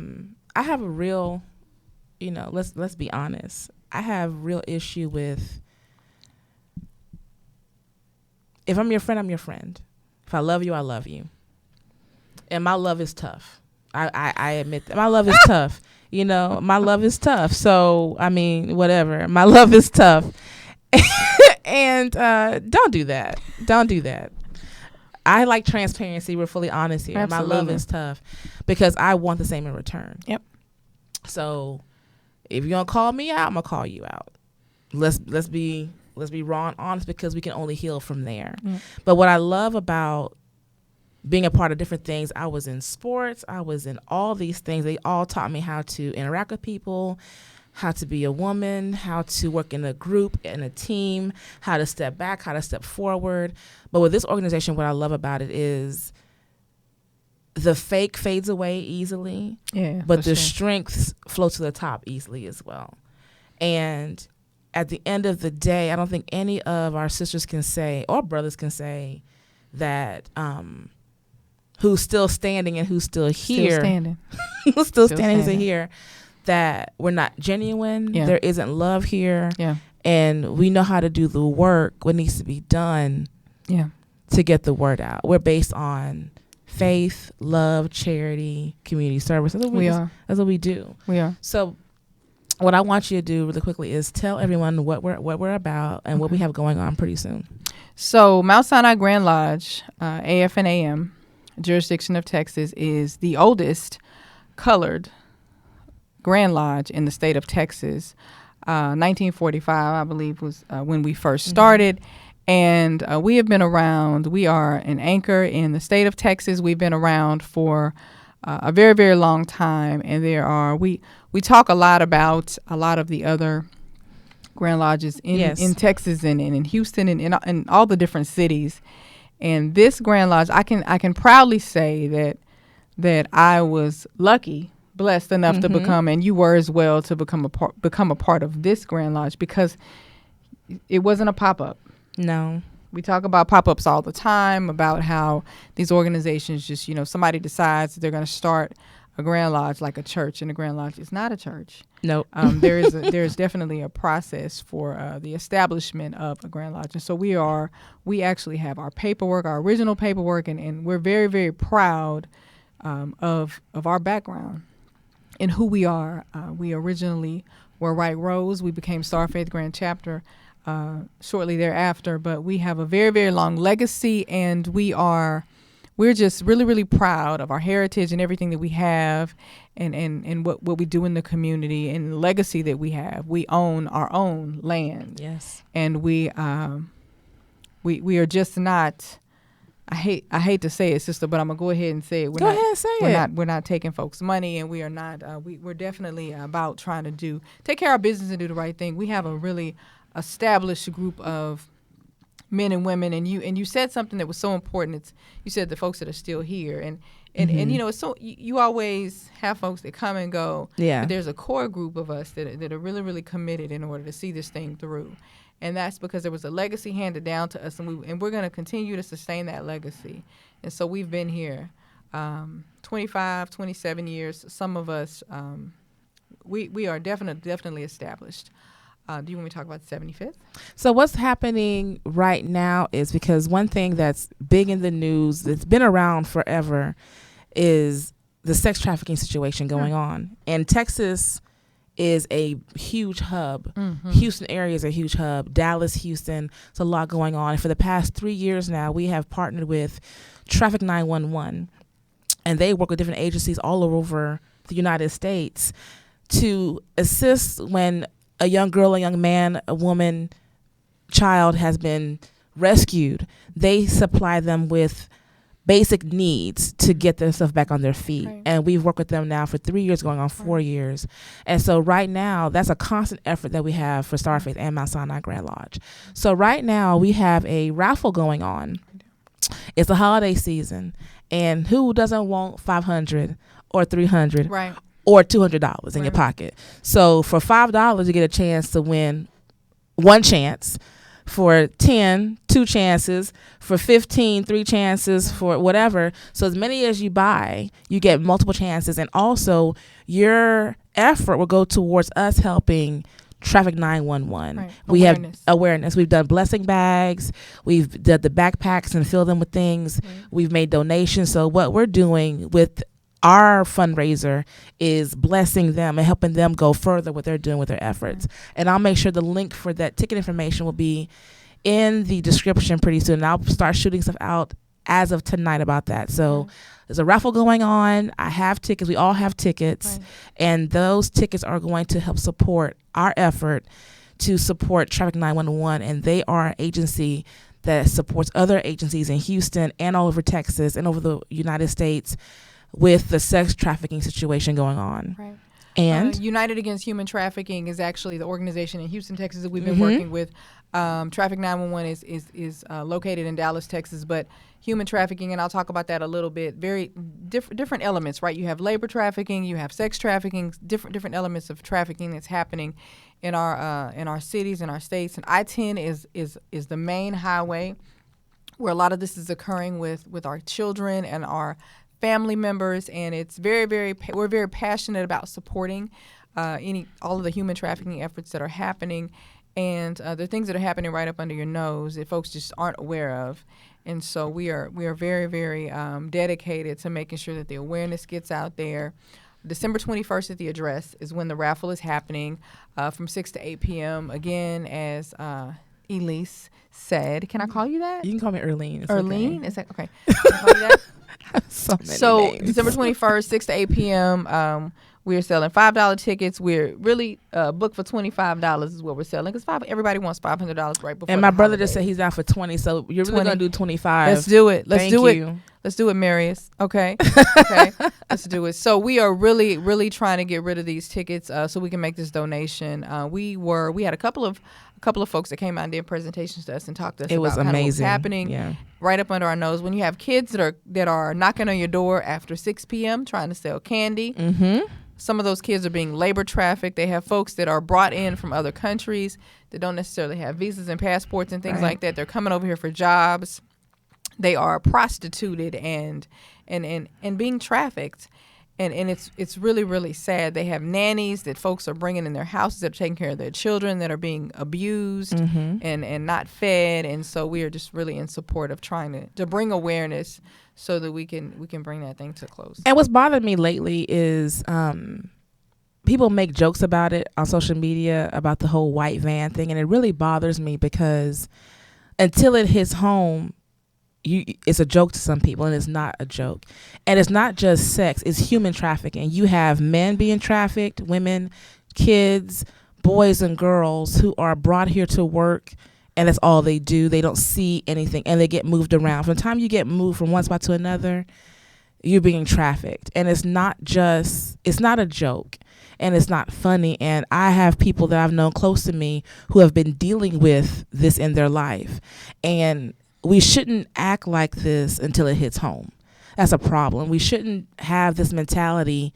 have a real, let's be honest. I have real issue with, if I'm your friend, I'm your friend. If I love you, I love you. And my love is tough. I admit that my love is tough. My love is tough. So, I mean, whatever. My love is tough. And don't do that. Don't do that. I like transparency. We're fully honest here. Absolutely. My love is tough because I want the same in return. Yep. So if you're going to call me out, I'm going to call you out. Let's be raw and honest, because we can only heal from there. But what I love about being a part of different things, I was in sports, I was in all these things. They all taught me how to interact with people, how to be a woman, how to work in a group, in a team, how to step back, how to step forward. But with this organization, what I love about it is the fake fades away easily, but the strengths flow to the top easily as well. And at the end of the day, I don't think any of our sisters can say, or brothers can say, that who's still standing and who's still here, who's still standing here, that we're not genuine. There isn't love here. And we know how to do the work, what needs to be done to get the word out. We're based on faith, love, charity, community service. That's what we do. We are. So what I want you to do really quickly is tell everyone what we're about and what we have going on pretty soon. So Mount Sinai Grand Lodge, AF&AM, jurisdiction of Texas, is the oldest colored Grand Lodge in the state of Texas. 1945, I believe, was when we first started. And we have been around. We are an anchor in the state of Texas. We've been around for a very, very long time. And we talk a lot about a lot of the other Grand Lodges in Texas and in Houston and in all the different cities. And this Grand Lodge, I can proudly say that I was blessed enough to become, and you were as well, to become a part of this Grand Lodge, because it wasn't a pop-up. No. We talk about pop-ups all the time, about how these organizations just, somebody decides they're going to start a Grand Lodge like a church, and a Grand Lodge is not a church. Nope. There's definitely a process for the establishment of a Grand Lodge. And so we actually have our paperwork, our original paperwork, and we're very, very proud of our background and who we are. We originally were Right Rose. We became Star Faith Grand Chapter shortly thereafter, but we have a very, very long legacy, and we're just really, really proud of our heritage and everything that we have, and what we do in the community and the legacy that we have. We own our own land. Yes. And we are just not, I hate to say it, sister, but I'm gonna go ahead and say it. Go ahead and say it. We're not taking folks' money, and we are not. We're definitely about trying to take care of our business and do the right thing. We have a really established group of men and women, and you said something that was so important. You said the folks that are still here, and it's so you always have folks that come and go. Yeah. But there's a core group of us that are really, really committed in order to see this thing through. And that's because there was a legacy handed down to us, and we're going to continue to sustain that legacy. And so we've been here 25, 27 years. Some of us, we are definitely established. Do you want me to talk about the 75th? So what's happening right now is, because one thing that's big in the news that's been around forever is the sex trafficking situation going on. And Texas is a huge hub. Houston area is a huge hub. Dallas, Houston, it's a lot going on. And for the past 3 years now, we have partnered with Traffic 911, and they work with different agencies all over the United States to assist when a young girl, a young man, a woman, child has been rescued. They supply them with basic needs to get themselves back on their feet. Right. And we've worked with them now for 3 years, going on 4 years. And so right now, that's a constant effort that we have for Starfaith and Mount Sinai Grand Lodge. So right now, we have a raffle going on. It's a holiday season. And who doesn't want 500 or 300? Right. or $200 in your pocket. So for $5, you get a chance to win one chance. For 10, 2 chances. For 15, 3 chances. For whatever. So as many as you buy, you get multiple chances. And also, your effort will go towards us helping Traffic 911. Right. We have awareness. We've done blessing bags. We've done the backpacks and filled them with things. We've made donations. So what we're doing with our fundraiser is blessing them and helping them go further what they're doing with their efforts. And I'll make sure the link for that ticket information will be in the description pretty soon. And I'll start shooting stuff out as of tonight about that. So there's a raffle going on. I have tickets. We all have tickets. And those tickets are going to help support our effort to support Traffic 911. And they are an agency that supports other agencies in Houston and all over Texas and over the United States with the sex trafficking situation going on. Right. And United Against Human Trafficking is actually the organization in Houston, Texas that we've been working with. Traffic 911 is located in Dallas, Texas, but human trafficking, and I'll talk about that a little bit, very different elements, right? You have labor trafficking, you have sex trafficking, different elements of trafficking that's happening in our cities, in our states. And I-10 is the main highway where a lot of this is occurring with our children and our family members, and it's we're very passionate about supporting all of the human trafficking efforts that are happening, and the things that are happening right up under your nose that folks just aren't aware of. And so we are very, very dedicated to making sure that the awareness gets out there. December 21st at the address is when the raffle is happening from 6 to 8 p.m. Again, as Elise said. Can I call you that? You can call me Erlene. Erlene? Okay. Is that okay? Can I call you that? So names. December 21st, 6 to 8 p.m., we're selling $5 tickets. We're really booked for $25 is what we're selling, because everybody wants $500 right before. And my brother just said he's down for 20, so you're really going to do 25. Let's do it. Thank you. Let's do it, Marius. Okay. Okay. Let's do it. So we are really, really trying to get rid of these tickets so we can make this donation. We had a couple of folks that came out and did presentations to us and talked to us it about was kind of what's amazing. happening right up under our nose. When you have kids that are knocking on your door after 6 p.m. trying to sell candy, some of those kids are being labor trafficked. They have folks that are brought in from other countries that don't necessarily have visas and passports and things like that. They're coming over here for jobs. They are prostituted and being trafficked. And it's really, really sad. They have nannies that folks are bringing in their houses that are taking care of their children that are being abused and not fed. And so we are just really in support of trying to bring awareness so that we can bring that thing to a close. And what's bothered me lately is people make jokes about it on social media about the whole white van thing. And it really bothers me because until it hits home, it's a joke to some people, and it's not a joke. And it's not just sex, it's human trafficking. You have men being trafficked, women, kids, boys and girls who are brought here to work, and that's all they do. They don't see anything, and they get moved around. From the time you get moved from one spot to another, you're being trafficked. And it's not a joke, and it's not funny. And I have people that I've known close to me who have been dealing with this in their life. And we shouldn't act like this until it hits home. That's a problem. We shouldn't have this mentality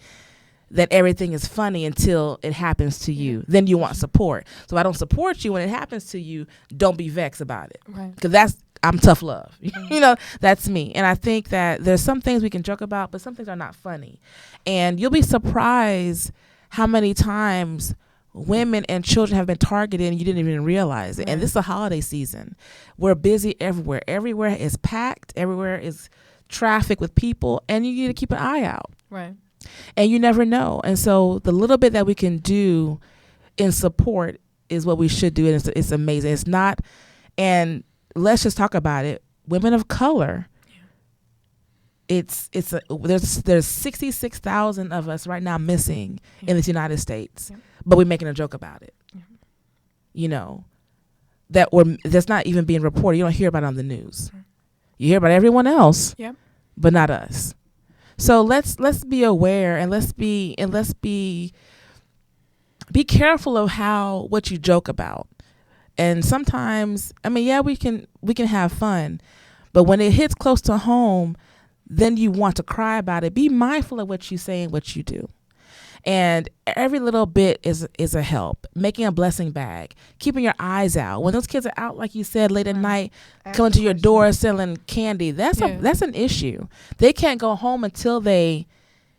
that everything is funny until it happens to you. Then you want support. So I don't support you when it happens to you. Don't be vexed about it. Because I'm tough love. That's me. And I think that there's some things we can joke about, but some things are not funny. And you'll be surprised how many times women and children have been targeted and you didn't even realize it. And this is a holiday season. We're busy everywhere. Everywhere is packed. Everywhere is traffic with people, and you need to keep an eye out. Right. And you never know. And so the little bit that we can do in support is what we should do. And it's amazing. It's not, and let's just talk about it. Women of color. There's 66,000 of us right now missing in the United States, but we're making a joke about it. That's not even being reported. You don't hear about it on the news. You hear about everyone else, but not us. So let's be aware, and let's be careful of what you joke about. And sometimes, we can have fun, but when it hits close to home, then you want to cry about it. Be mindful of what you say and what you do. And every little bit is a help. Making a blessing bag, keeping your eyes out. When those kids are out, like you said, late at night, coming to your door selling candy, that's an issue. They can't go home until they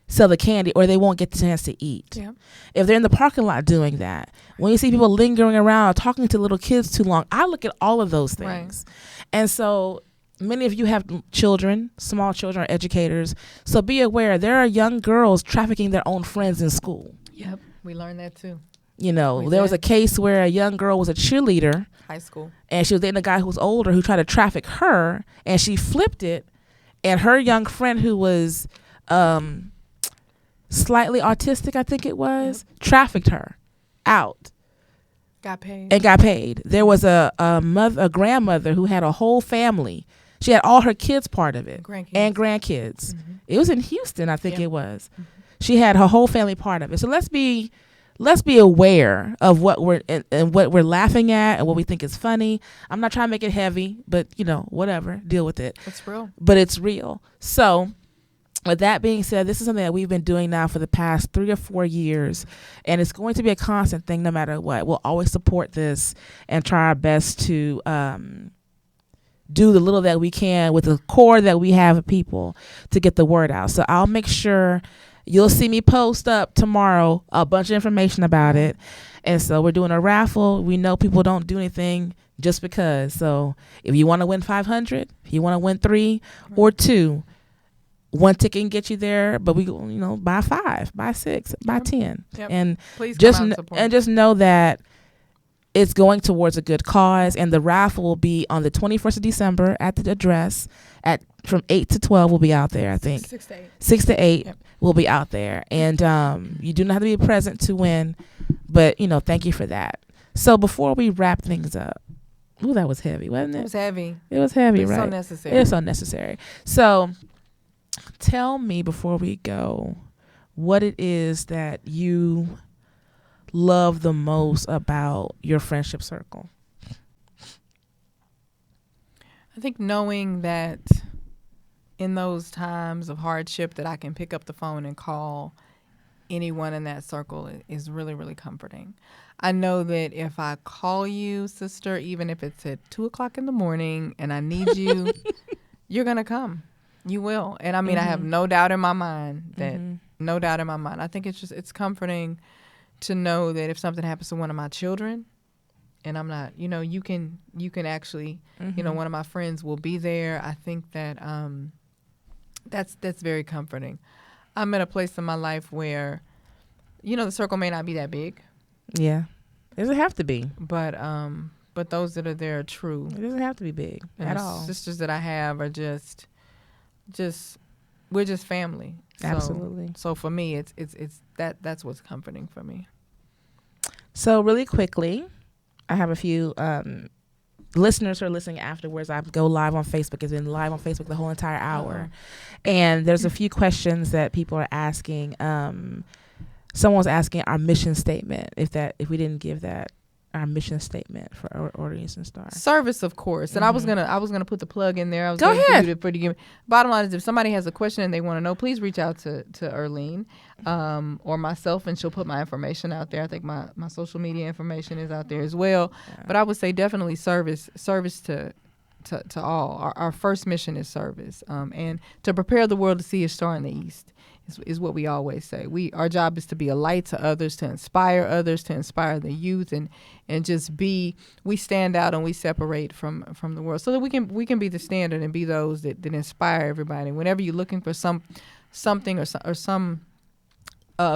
sell the candy or they won't get the chance to eat. Yeah. If they're in the parking lot doing that, when you see people lingering around or talking to little kids too long, I look at all of those things. Right. And so many of you have children, small children, or educators. So be aware, there are young girls trafficking their own friends in school. Yep, we learned that too. You know, there was a case where a young girl was a cheerleader. High school. And she was dating a guy who was older who tried to traffic her, and she flipped it. And her young friend who was slightly autistic, I think it was, trafficked her out. Got paid. And got paid. There was a grandmother who had a whole family. She had all her kids part of it. And grandkids. Mm-hmm. It was in Houston, I think it was. Mm-hmm. She had her whole family part of it. So let's be aware of what we're and what we're laughing at and what we think is funny. I'm not trying to make it heavy, but whatever, deal with it. It's real. But it's real. So with that being said, this is something that we've been doing now for the past 3 or 4 years, and it's going to be a constant thing no matter what. We'll always support this and try our best to do the little that we can with the core that we have of people to get the word out. So I'll make sure you'll see me post up tomorrow a bunch of information about it. And so we're doing a raffle. We know people don't do anything just because. So if you want to win 500, if you want to win 3 or 2, one ticket can get you there, but we buy 5, buy 6, buy 10. Yep. And please just know that it's going towards a good cause, and the raffle will be on the 21st of December at the address from 8 to 12. We'll be out there, I think. 6 to 8. 6 to 8 Yep. We'll be out there. And you do not have to be present to win, but, thank you for that. So before we wrap things up, ooh, that was heavy, wasn't it? It was heavy. It was heavy, it's right? So necessary. It's so necessary. So tell me before we go what it is that you love the most about your friendship circle. I think knowing that in those times of hardship that I can pick up the phone and call anyone in that circle is really, really comforting. I know that if I call you, sister, even if it's at 2:00 in the morning and I need you, you're going to come. You will. And I mean, I have no doubt in my mind that, no doubt in my mind. I think it's comforting to know that if something happens to one of my children and I'm not, you can actually, one of my friends will be there. I think that that's very comforting. I'm at a place in my life where, the circle may not be that big. Yeah. It doesn't have to be. But those that are there are true. It doesn't have to be big at all. Sisters that I have are just we're just family. Absolutely. So for me, it's that's what's comforting for me. So really quickly, I have a few listeners who are listening afterwards. I go live on Facebook. It's been live on Facebook the whole entire hour. And there's a few questions that people are asking. Someone's asking our mission statement, if we didn't give that, our mission statement for our Audience and Star. Service, of course. And I was gonna put the plug in there. Go ahead. Bottom line is, if somebody has a question and they want to know, please reach out to Erlene or myself, and she'll put my information out there. I think my social media information is out there as well. Yeah. But I would say definitely service to all. Our first mission is service, and to prepare the world to see a star in the east. Is what we always say. Our job is to be a light to others, to inspire the youth, and just we stand out and we separate from the world, so that we can be the standard and be those that inspire everybody. Whenever you're looking for something or some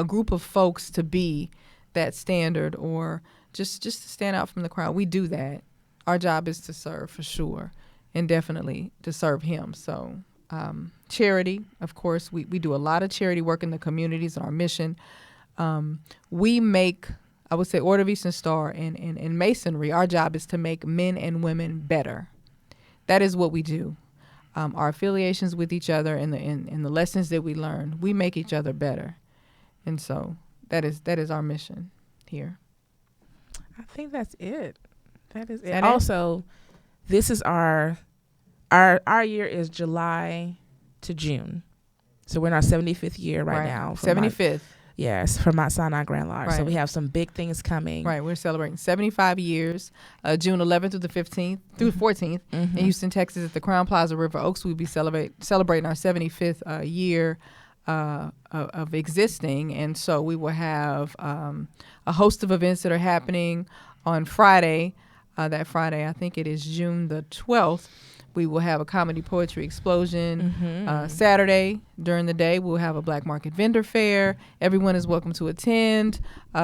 group of folks to be that standard, or just to stand out from the crowd, we do that. Our job is to serve, for sure, and definitely to serve Him. So. Charity, of course, we do a lot of charity work in the communities. Our mission, we make, I would say, Order of Eastern Star and Masonry. Our job is to make men and women better. That is what we do. Our affiliations with each other and the lessons that we learn, we make each other better, and so that is our mission here. I think that's it. That is it. Also, this is our year is July to June. So we're in our 75th year right now. 75th. Yes, for Mount Sinai Grand Lodge. So Right. we have some big things coming. Right, we're celebrating 75 years, June 11th through the 15th, through 14th in Houston, Texas at the Crown Plaza River Oaks. We'll be celebrating our 75th year of existing. And so we will have a host of events that are happening on Friday. That Friday, I think it is June the 12th. We will have a comedy poetry explosion. Saturday during the day, we'll have a black market vendor fair. Everyone is welcome to attend.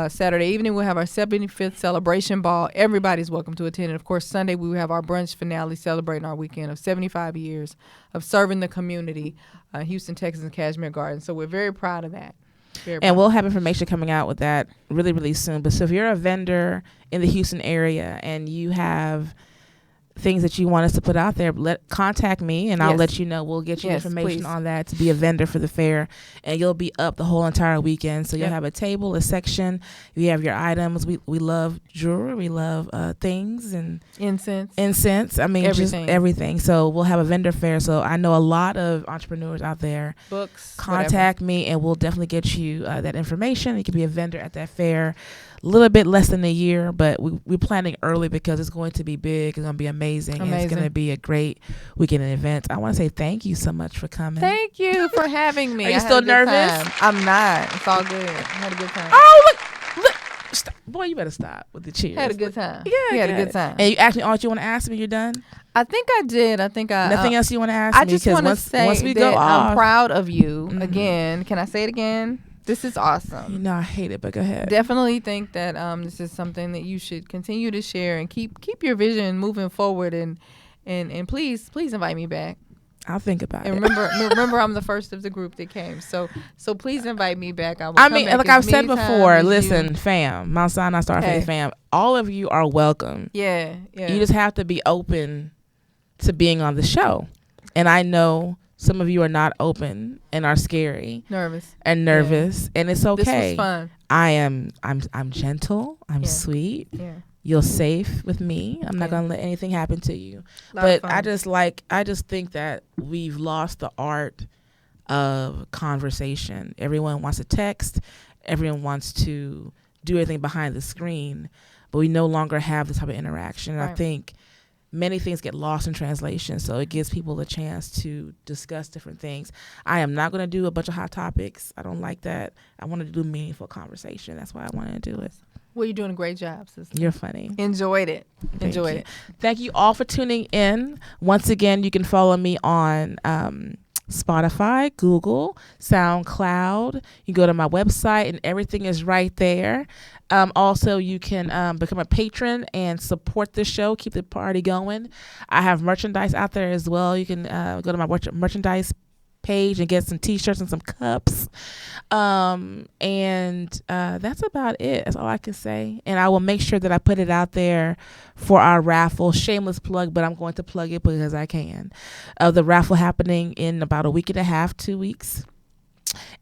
Saturday evening, we'll have our 75th celebration ball. Everybody's welcome to attend. And of course, Sunday, we will have our brunch finale celebrating our weekend of 75 years of serving the community, Houston, Texas, and Cashmere Gardens. So we're very proud of that. And we'll have information coming out with that really, really soon. But so if you're a vendor in the Houston area and you have things that you want us to put out there, contact me and I'll let you know. We'll get you information on that to be a vendor for the fair, and you'll be up the whole entire weekend. So you'll have a table, a section. You have your items. We love jewelry. We love things and incense. I mean, just everything. So we'll have a vendor fair. So I know a lot of entrepreneurs out there. Books. Contact me and we'll definitely get you that information. You can be a vendor at that fair. A little bit less than a year, but we're planning early because it's going to be big. It's going to be amazing. And it's going to be a great weekend of events. I want to say thank you so much for coming. Thank you for having me. Are you still nervous? I'm not. It's all good. I had a good time. Oh, look. Stop. Boy, you better stop with the cheers. Had a good time. Yeah, had a good time. And you asked me all you want to ask me. You're done? I think I did. Nothing else you want to ask me? I just want to say once we that go off, I'm proud of you. Again, can I say it again? This is awesome. You know I hate it, but go ahead. Definitely think that this is something that you should continue to share and keep your vision moving forward, and please invite me back. I'll think about it. And remember I'm the first of the group that came. So please invite me back. I mean, like I've said before, listen, fam, Mount Sinai Starfaith fam, all of you are welcome. Yeah. You just have to be open to being on the show. And I know some of you are not open and are scary, nervous, and it's okay. This was fun. I'm gentle. I'm sweet. Yeah. You're safe with me. I'm not gonna let anything happen to you. But I just think that we've lost the art of conversation. Everyone wants to text. Everyone wants to do everything behind the screen, but we no longer have this type of interaction. And I think many things get lost in translation, so it gives people a chance to discuss different things. I am not going to do a bunch of hot topics. I don't like that. I want to do meaningful conversation. That's why I wanted to do it. Well, you're doing a great job, sister. You're funny. Enjoyed it. Enjoyed it. Thank you all for tuning in. Once again, you can follow me on Spotify, Google, SoundCloud. You go to my website and everything is right there. Also, you can become a patron and support the show, keep the party going. I have merchandise out there as well. You can go to my merchandise page and get some t-shirts and some cups. And that's about it. That's all I can say. And I will make sure that I put it out there for our raffle. Shameless plug, but I'm going to plug it because I can. The raffle happening in about a week and a half, 2 weeks.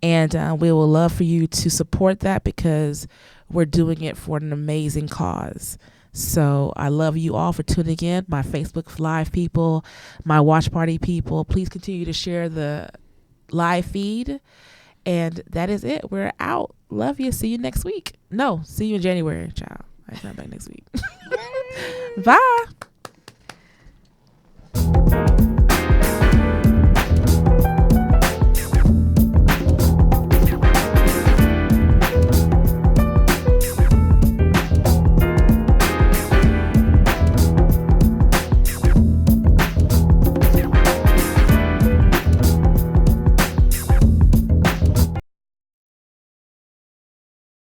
And we will love for you to support that because we're doing it for an amazing cause. So I love you all for tuning in, my Facebook Live people, my watch party people. Please continue to share the live feed. And that is it. We're out. Love you. See you next week. No, see you in January, child. I'm not back next week. Bye.